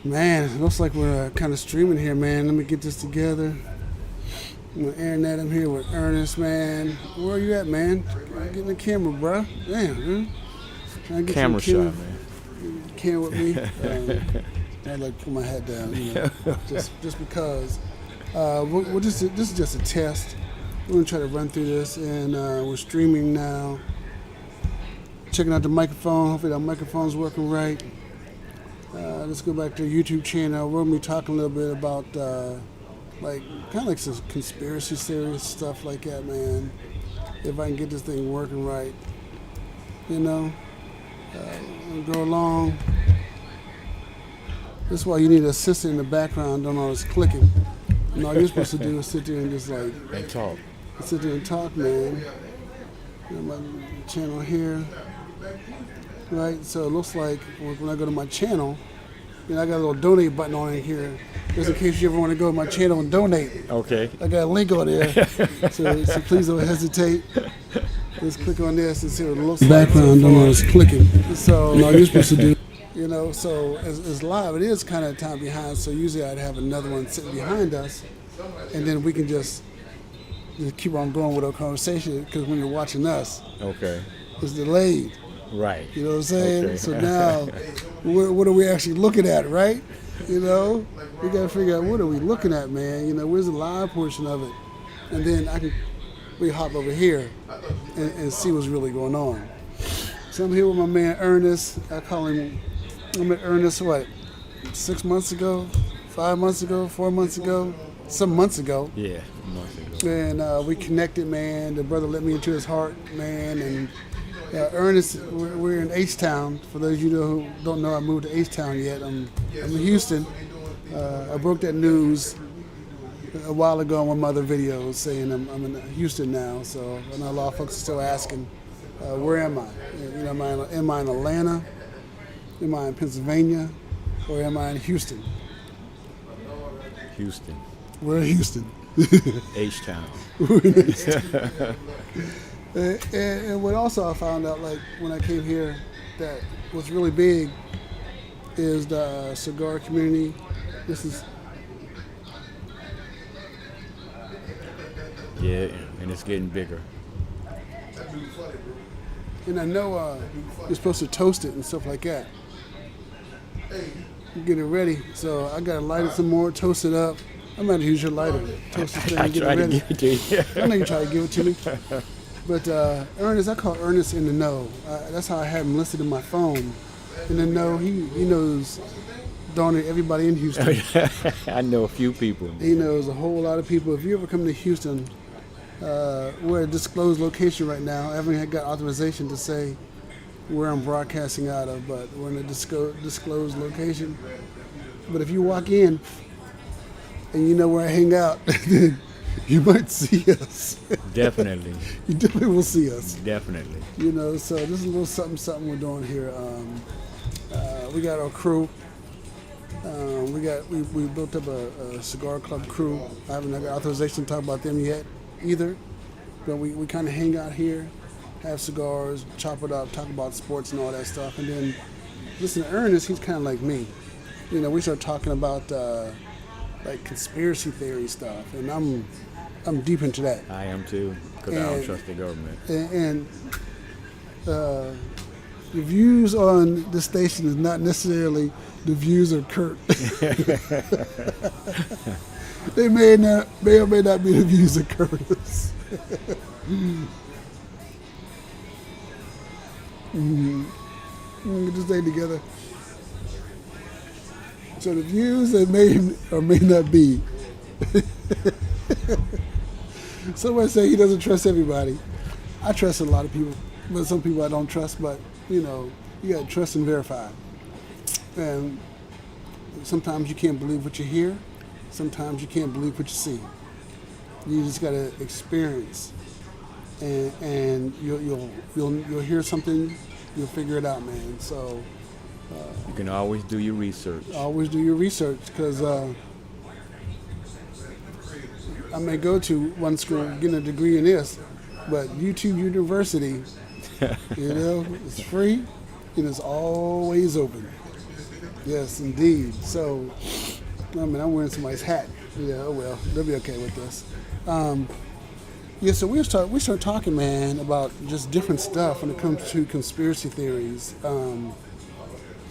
Man, it looks like we're kind of streaming here, man. Let me get this together. I'm with Ernest. I'm here with Ernest, man. Where are you at, man? Get in the camera, bro. Damn, man. Trying to get Camera you shot, man. camera with me. I'd like to put my hat down, just because. This is just a test. We're gonna try to run through this, and we're streaming now. Checking out the microphone. Hopefully that microphone's working right. Let's go back to the YouTube channel. We're gonna be talking a little bit about kind of like some conspiracy theories, stuff like that, man. If I can get this thing working right, go along. That's why you need an assistant in the background doing all this clicking. And all you're supposed to do is sit there and just And talk. sit there and talk, man. My channel here, right? So it looks like when I go to my channel, I got a little donate button on it here, just in case you ever want to go to my channel and donate. Okay. I got a link on there, so please don't hesitate. Let's click on this and see what it looks like. Background on is clicking. So all you're supposed to do, so it's live. It is kind of time behind. So usually I'd have another one sitting behind us, and then we can just keep on going with our conversation. Because when you're watching us, Okay. it's delayed. Right. You know what I'm saying? Okay. So now, what are we actually looking at, right? We got to figure out what are we looking at, man. Where's the live portion of it? And then we hop over here and see what's really going on. So I'm here with my man Ernest. I met Ernest, 6 months ago, 5 months ago, 4 months ago, some months ago. Yeah, months ago. And we connected, man. The brother let me into his heart, man. And Ernest, we're in H-Town. For those of you who don't know, I moved to H-Town yet. I'm in Houston. I broke that news a while ago on one of my other videos saying I'm in Houston now. So I know a lot of folks are still asking, where am I? Am I in Atlanta? Am I in Pennsylvania? Or am I in Houston? Houston. We're in Houston. H-Town. And what also I found out, when I came here, that what's really big is the cigar community. Yeah, and it's getting bigger. And I know you're supposed to toast it and stuff like that. Get it ready. So I got to light it some more, toast it up. I'm going to use your lighter. Toast this thing I and get it tried to ready. give it to you. I know you try to give it to me. But Ernest, I call Ernest in the know. That's how I have him listed in my phone. In the know, he knows darn near everybody in Houston. I know a few people. He knows a whole lot of people. If you ever come to Houston, we're at a disclosed location right now. I haven't got authorization to say where I'm broadcasting out of, but we're in a disclosed location. But if you walk in and you know where I hang out, then you might see us. Definitely. You definitely will see us. Definitely. So this is a little something we're doing here. We got our crew. We built up a cigar club crew. I haven't got authorization to talk about them yet either, but we kind of hang out here, have cigars, chop it up, talk about sports and all that stuff, and then listen to Ernest. He's kind of like me. We start talking about conspiracy theory stuff, and I'm deep into that. I am too, because I don't trust the government. And the views on this station is not necessarily the views of Kurt. They may or may not be the views of Curtis. Get this thing together. So the views that may or may not be. Somebody say he doesn't trust everybody. I trust a lot of people, but some people I don't trust. But you got to trust and verify. And sometimes you can't believe what you hear. Sometimes you can't believe what you see. You just got to experience, and you'll hear something, you'll figure it out, man. So you can always do your research. always do your research, because I may go to one school getting a degree in this, but YouTube University, it's free and it's always open. Yes, indeed. So, I mean, I'm wearing somebody's hat. Yeah, oh well, they'll be okay with this. Yeah, so we start talking, man, about just different stuff when it comes to conspiracy theories.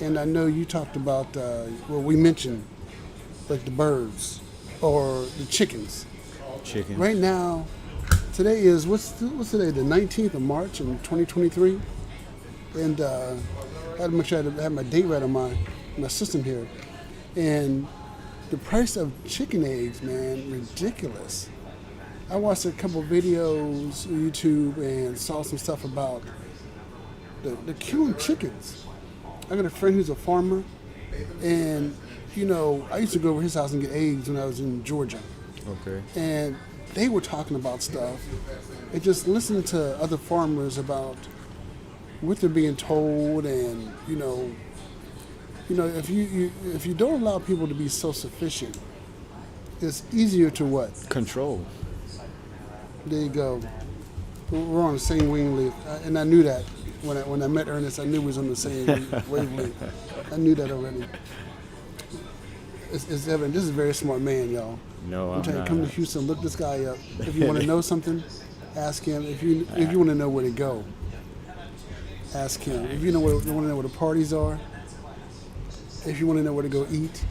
And I know you talked about, well, we mentioned like the birds or the chickens. Chickens. Right now, today is what's today? The 19th of March in 2023, and I had to make sure I had my date right on my system here, and the price of chicken eggs, man, ridiculous. I watched a couple videos on YouTube and saw some stuff about the killing chickens. I got a friend who's a farmer, and I used to go over his house and get eggs when I was in Georgia. Okay. And they were talking about stuff and just listening to other farmers about what they're being told, and if you don't allow people to be self-sufficient, it's easier to what? Control. There you go. We're on the same wavelength, and I knew that when I met Ernest. I knew we was on the same wavelength. I knew that already. It's evident. This is a very smart man, y'all. No, I'm telling you, not. come to Houston, look this guy up. If you want to know something, ask him. If you want to know where to go, ask him. If you want to know where the parties are, if you want to know where to go eat,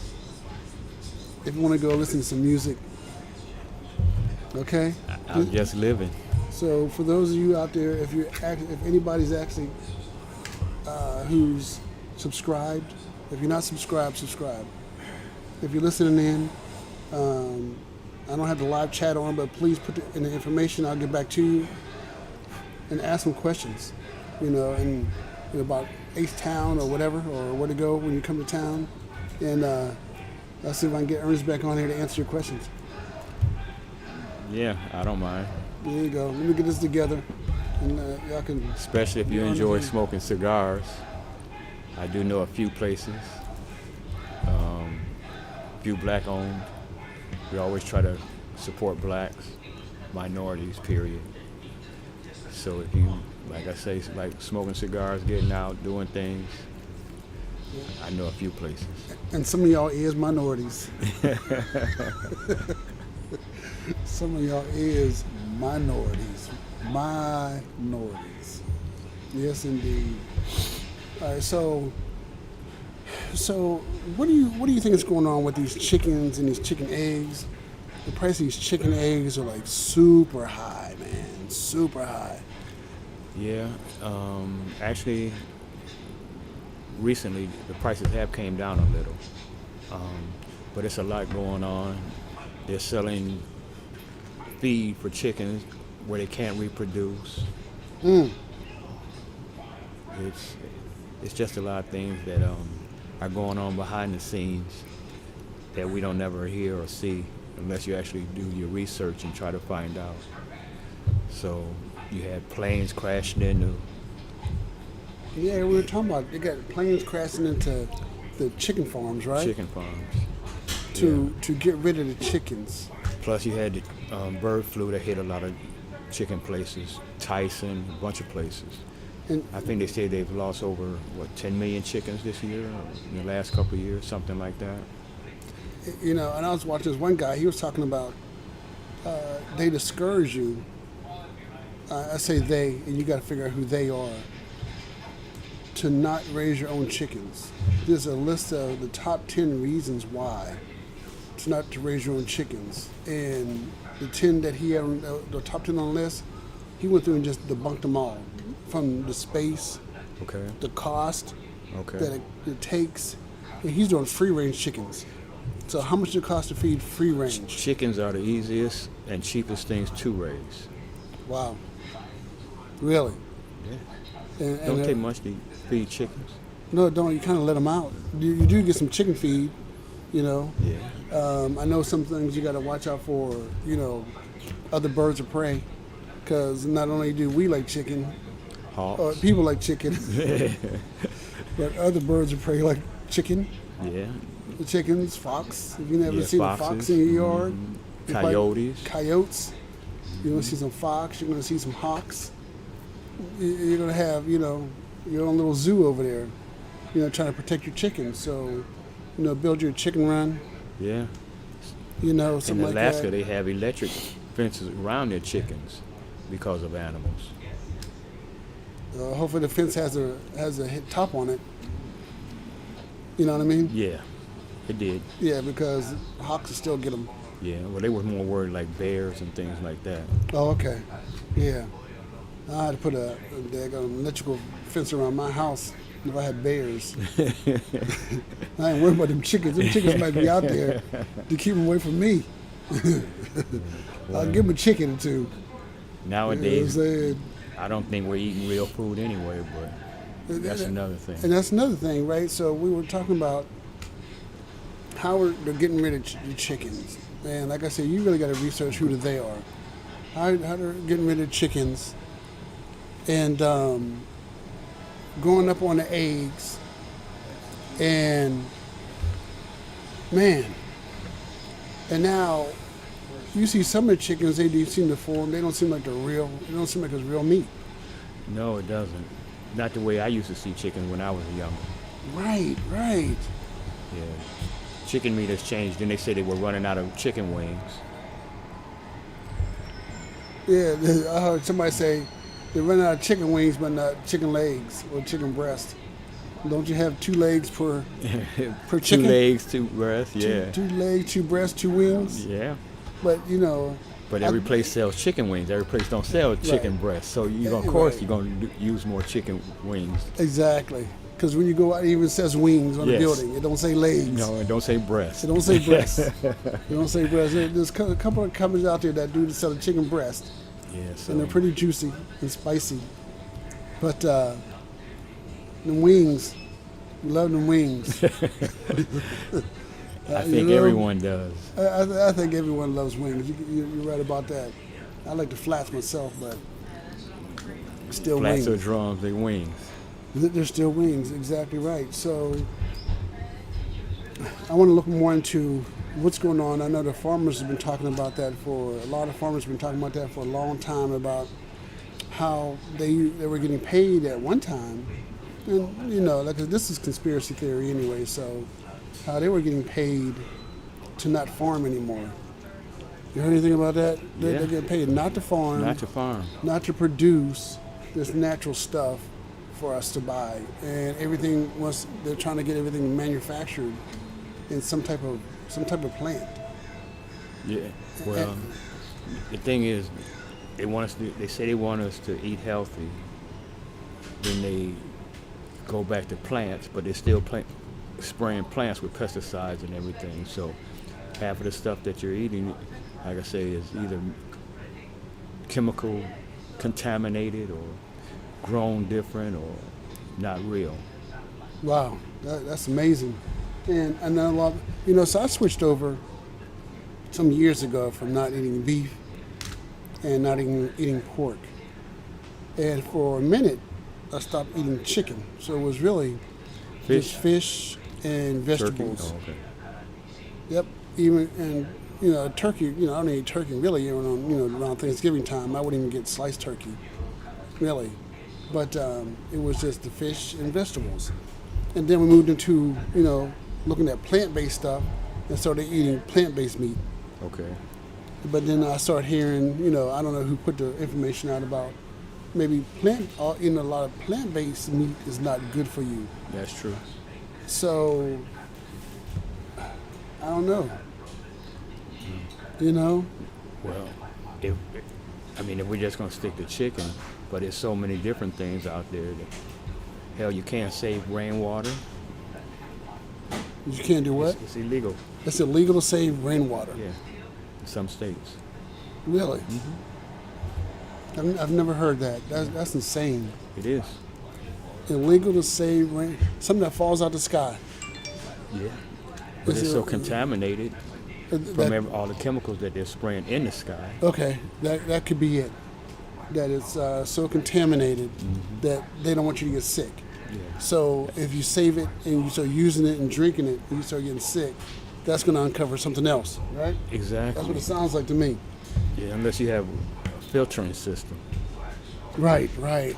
if you want to go listen to some music, okay? I'm just living. So for those of you out there, if anybody's actually who's subscribed, if you're not subscribed, subscribe. If you're listening in, I don't have the live chat on, but please put in the information. I'll get back to you and ask some questions, and about Ace Town or whatever, or where to go when you come to town. And I'll see if I can get Ernest back on here to answer your questions. Yeah, I don't mind. There you go. Let me get this together, and y'all can. Especially if you enjoy smoking cigars. I do know a few places, few black owned. We always try to support blacks, minorities, period. So if you, like I say, like smoking cigars, getting out, doing things, I know a few places. And some of y'all is minorities. Some of y'all is minorities. Minorities. Yes, indeed. All right, so what do you think is going on with these chickens and these chicken eggs? The price of these chicken eggs are like super high, man, super high. Yeah, actually, recently the prices have came down a little, but it's a lot going on. They're selling feed for chickens where they can't reproduce. It's just a lot of things that are going on behind the scenes that we don't never hear or see unless you actually do your research and try to find out. So you had planes crashing into. Yeah, we were talking about they got planes crashing into the chicken farms, right? Chicken farms. To get rid of the chickens. Plus you had the bird flu that hit a lot of chicken places, Tyson, a bunch of places. And I think they say they've lost over, 10 million chickens this year, or in the last couple of years, something like that. and I was watching this one guy, he was talking about they discourage you. I say they, and you got to figure out who they are, to not raise your own chickens. There's a list of the top 10 reasons why to not to raise your own chickens. And the 10 that he had, the top 10 on the list, he went through and just debunked them all. From the space, Okay. the cost Okay. that it takes. And he's doing free range chickens. So how much does it cost to feed free range? Chickens are the easiest and cheapest things to raise. Wow. Really? Yeah. And Don't take much to feed chickens. No, don't. You kind of let them out. You do get some chicken feed, Yeah. I know some things you got to watch out for, other birds of prey. Because not only do we like chicken, Hawks. people like chicken, but other birds of prey like chicken. Yeah. The chickens, fox. If you never Yeah, seen a foxes. fox in your yard, Mhm. it's like Coyotes. coyotes. You're gonna see some fox. You're gonna see some hawks. You're gonna have, your own little zoo over there. trying to protect your chickens. So, build your chicken run, Yeah. something In like Alaska, that. they have electric fences around their chickens because of animals. Hopefully the fence has a hit top on it. You know what I mean? Yeah, it did. Yeah, because hawks will still get them. Yeah, well, they were more worried like bears and things like that. Oh, okay. Yeah. I had to put a daggone electrical fence around my house if I had bears. I ain't worried about them chickens. Them chickens might be out there to keep them away from me. I'll give them a chicken or two. Nowadays, You know what I'm saying? I don't think we're eating real food anyway, but that's another thing. And that's another thing, right? So we were talking about how they're getting rid of the chickens. And like I said, you really got to research who they are. How they're getting rid of chickens. And going up on the eggs. And, man. And now, you see some of the chickens, they do seem to form. They don't seem like they're real. It don't seem like it's real meat. No, it doesn't. Not the way I used to see chickens when I was younger. Right. Yeah. Chicken meat has changed. Then they say they were running out of chicken wings. Yeah, I heard somebody say they run out of chicken wings, but not chicken legs or chicken breast. Don't you have 2 legs per chicken? 2 legs, 2 breasts, yeah. Two legs, 2 breasts, 2 wings. Yeah. But But every place sells chicken wings. Every place don't sell chicken breasts. So of course you're going to use more chicken wings. Exactly. Because when you go out, it even says wings on the building. It don't say legs. No, it don't say breasts. It don't say breasts. It don't say breasts. There's a couple of companies out there that do sell a chicken breast. Yeah, so And they're pretty juicy and spicy. But the wings, we love them wings. I think everyone does. I think everyone loves wings. You're right about that. I like the flats myself, but still Flats wings. or drums, they wings. They're still wings, exactly right. So I want to look more into what's going on. I know the farmers have been talking about that a lot of farmers have been talking about that for a long time, about how they were getting paid at one time. And, like this is conspiracy theory anyway, so how they were getting paid to not farm anymore. You heard anything about that? They're getting paid not to farm. Not to farm. Not to produce this natural stuff for us to buy. And they're trying to get everything manufactured in some type of plant. Yeah. Well, the thing is, they say they want us to eat healthy. Then they go back to plants, but they're still spraying plants with pesticides and everything. So half of the stuff that you're eating, like I say, is either chemical contaminated or grown different or not real. Wow, that's amazing. And I know a lot, so I switched over some years ago from not eating beef and not eating pork. And for a minute, I stopped eating chicken. So it was really just fish and vegetables. Turkey? Oh, okay. Yep. Turkey, I don't eat turkey really around Thanksgiving time. I wouldn't even get sliced turkey, really. But it was just the fish and vegetables. And then we moved into, looking at plant-based stuff and started eating plant-based meat. Okay. But then I started hearing, I don't know who put the information out about maybe eating a lot of plant-based meat is not good for you. That's true. So, I don't know. Well, if we're just going to stick to chicken, but there's so many different things out there that, hell, you can't save rainwater. You can't do what? It's illegal. It's illegal to save rainwater. Yeah, in some states. Really? Mm-hmm. I've never heard that. That's insane. It is. Illegal to save something that falls out the sky. Yeah. But it's so contaminated from all the chemicals that they're spraying in the sky. Okay, that could be it. That it's so contaminated that they don't want you to get sick. Yeah. So if you save it and you start using it and drinking it and you start getting sick, that's going to uncover something else, right? Exactly. That's what it sounds like to me. Yeah, unless you have a filtering system. Right.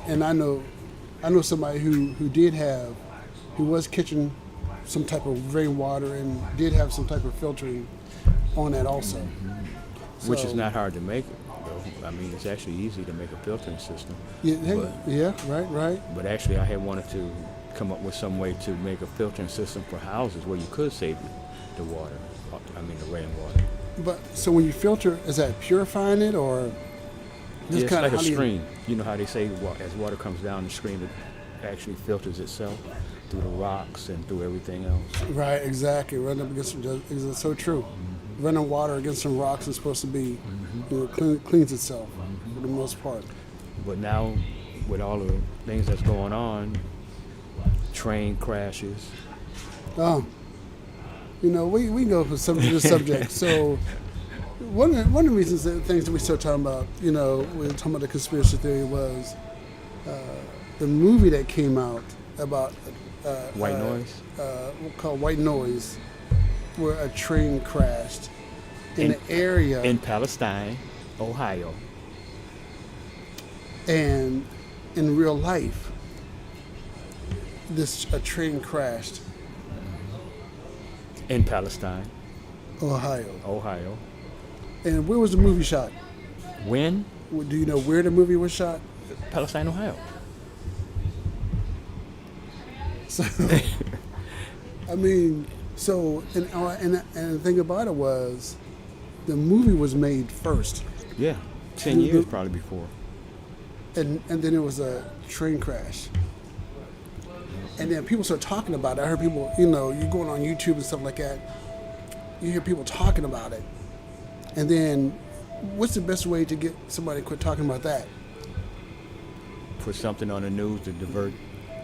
And I know somebody who he was catching some type of rainwater and did have some type of filtering on that also. Which is So- not hard to make, though. I mean, it's actually easy to make a filtering system. Yeah, But- yeah, right. But actually, I had wanted to come up with some way to make a filtering system for houses where you could save the water. I mean, the rainwater. But so when you filter, is that purifying it or Yeah, it's kinda like a how do you- stream. You know how they say as water comes down the stream, it actually filters itself through the rocks and through everything else. Right, exactly. Running up against it's so true. Running water against some rocks is supposed to be, cleans itself for the most part. But now, with all the things that's going on, train crashes. Oh, we go from subject to subject. So one of the reasons things that we started talking about, we were talking about the conspiracy theory was the movie that came out about White Noise? called White Noise, where a train crashed in In- the area. In Palestine, Ohio. And in real life, a train crashed In Palestine, Ohio. Ohio. And where was the movie shot? When? Do you know where the movie was shot? Palestine, Ohio. So, I mean, and the thing about it was, the movie was made first, Yeah, 10 years probably before. and then it was a train crash. And then people start talking about it. I heard people, you're going on YouTube and stuff like that. You hear people talking about it, and then, what's the best way to get somebody to quit talking about that? Put something on the news to divert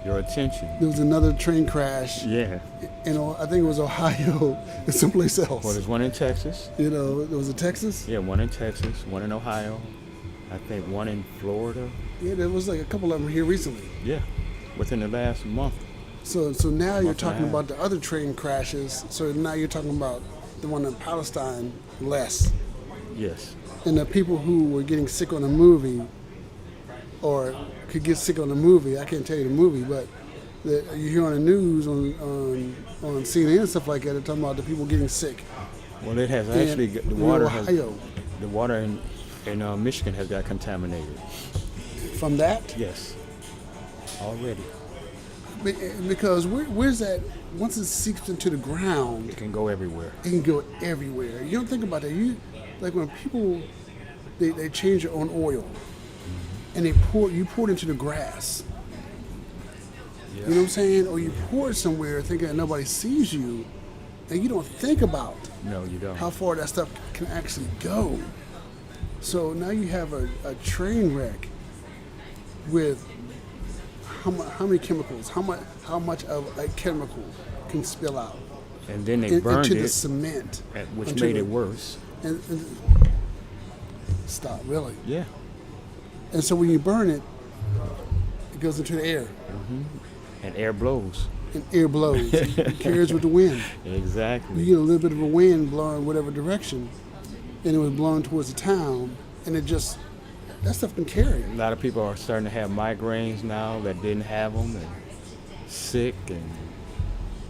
your attention. There was another train crash, Yeah. and I think it was Ohio and someplace else. Well, there's one in Texas. There was a Texas. Yeah, one in Texas, one in Ohio. I think one in Florida. Yeah, there was like a couple of them here recently. Yeah, within the last month. So now you're Month and a talking half. about the other train crashes. So now you're talking about the one in Palestine less, Yes. and the people who were getting sick on the movie, or could get sick on the movie. I can't tell you the movie, but you hear on the news on CNN and stuff like that. They're talking about the people getting sick. Well, it has in- actually the in water Ohio. the water in Michigan has got contaminated. From that, Yes. Already. because where's that? Once it seeps into the ground, It can go everywhere. it can go everywhere. You don't think about that. Like when people they change their own oil and you pour it into the grass. Yeah. You know what I'm saying? Or you pour it somewhere thinking that nobody sees you, and you don't think about No, you don't. how far that stuff can actually go. So now you have a train wreck with how many chemicals? How much of a chemical can spill out And then they burned into the it, cement, which into made the- it worse. and stop really. Yeah. And so when you burn it, it goes into the air, And air blows. and air blows. It carries with the wind. Exactly. You get a little bit of a wind blowing whatever direction, and it was blowing towards the town, and that stuff can carry. A lot of people are starting to have migraines now that didn't have them, and sick, and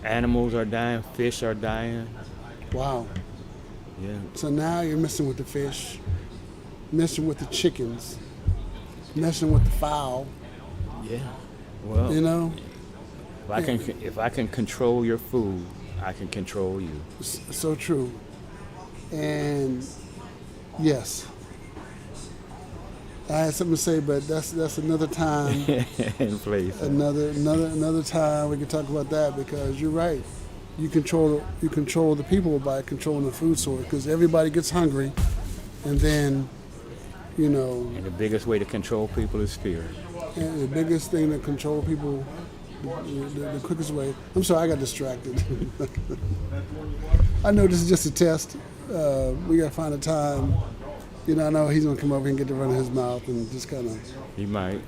animals are dying, fish are dying. Wow. Yeah. So now you're messing with the fish, messing with the chickens, messing with the fowl. Yeah. Well, if I can control your food, I can control you. So true. And yes, I had something to say, but that's another time. In place. Another time we can talk about that, because you're right. You control the people by controlling the food source, because everybody gets hungry, and then And the biggest way to control people is fear. and the biggest thing to control people, the quickest way. I'm sorry, I got distracted. I know this is just a test. We gotta find a time. I know he's gonna come over and get the run of his mouth and just kind of You might.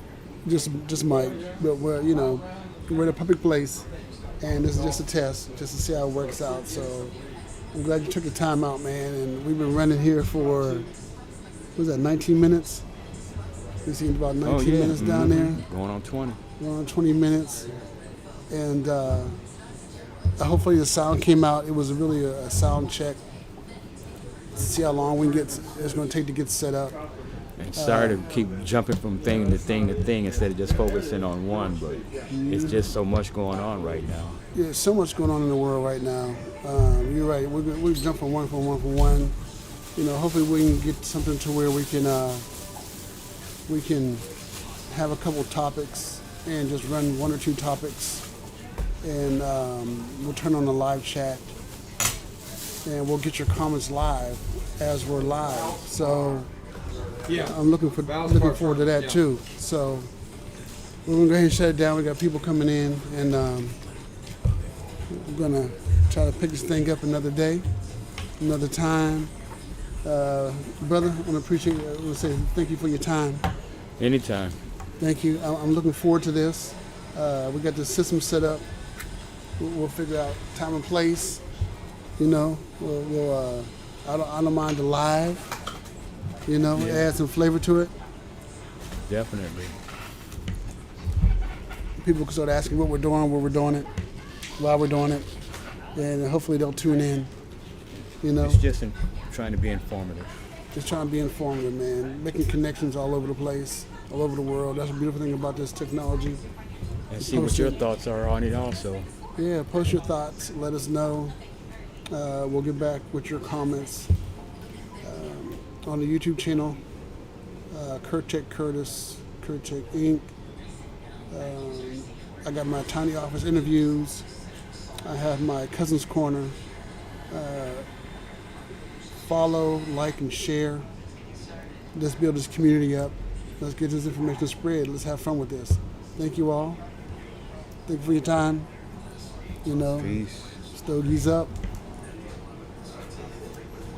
just might, but we're in a public place, and this is just a test, just to see how it works out. So I'm glad you took the time out, man. And we've been running here for, what was that, 19 minutes? We seemed about 19 minutes down there. Going on 20. We're on 20 minutes, and hopefully the sound came out. It was really a sound check to see how long it's going to take to get set up. And sorry to keep jumping from thing to thing to thing instead of just focusing on one, but it's just so much going on right now. Yeah, so much going on in the world right now. You're right. We jump from one. Hopefully we can get something to where we can have a couple topics and just run one or two topics, and we'll turn on the live chat, and we'll get your comments live as we're live. So. Yeah, I'm looking forward to that too. So we're gonna go ahead and shut it down. We got people coming in, and we're gonna try to pick this thing up another day, another time. Brother, I want to say thank you for your time. Anytime. Thank you. I'm looking forward to this. We got the system set up. We'll figure out time and place. I don't mind the live. Add some flavor to it. Definitely. People can start asking what we're doing, where we're doing it, why we're doing it, and hopefully they'll tune in. It's just trying to be informative. Just trying to be informative, man. Making connections all over the place, all over the world. That's a beautiful thing about this technology. And see what your thoughts are on it also. Yeah, post your thoughts. Let us know. We'll get back with your comments. On the YouTube channel, Kurtek Curtis, Kurtek Inc. I got my tiny office interviews. I have my Cousin's Corner. Follow, like, and share. Let's build this community up. Let's get this information spread. Let's have fun with this. Thank you all. Thank you for your time. Peace. Stogies up.